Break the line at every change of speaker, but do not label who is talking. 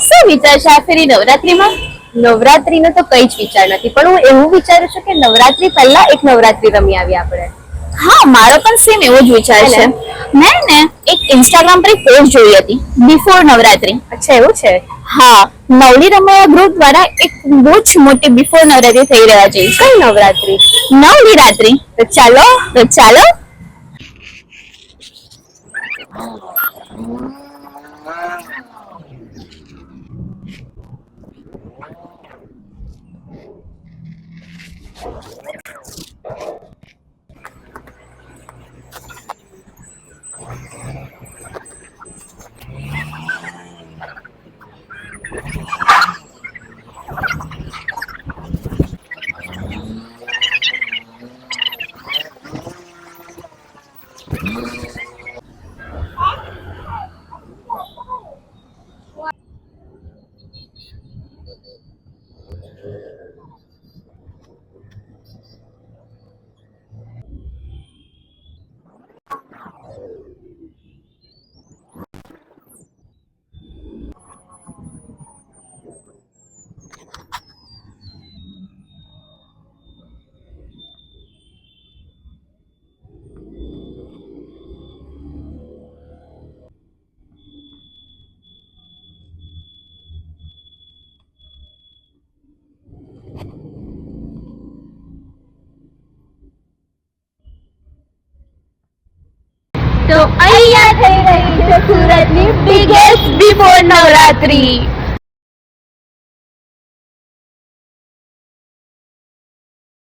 શું વિચાર છે આ ફેરી નવરાત્રીમાં? નવરાત્રીનો તો કઈ જ વિચાર નથી, પણ હું એવું વિચારું છું કે નવરાત્રી પહેલા એક નવરાત્રી રમી આવીએ આપણે.
હા, મારો પણ સેમ એવો જ વિચાર છે. મેં ને એક ઇન્સ્ટાગ્રામ પર એક પોસ્ટ જોઈ હતી બિફોર નવરાત્રી.
અચ્છા, એવું છે?
હા, નવલી રમૈયા ગ્રુપ દ્વારા એક બહુ જ મોટી બિફોર નવરાત્રી થઈ રહ્યા છે.
કઈ નવરાત્રી?
નવલી રાત્રી. તો ચાલો.
તો અહીંયા થઈ રહી છે સુરતની બિગેસ્ટ બિફોર નવરાત્રી.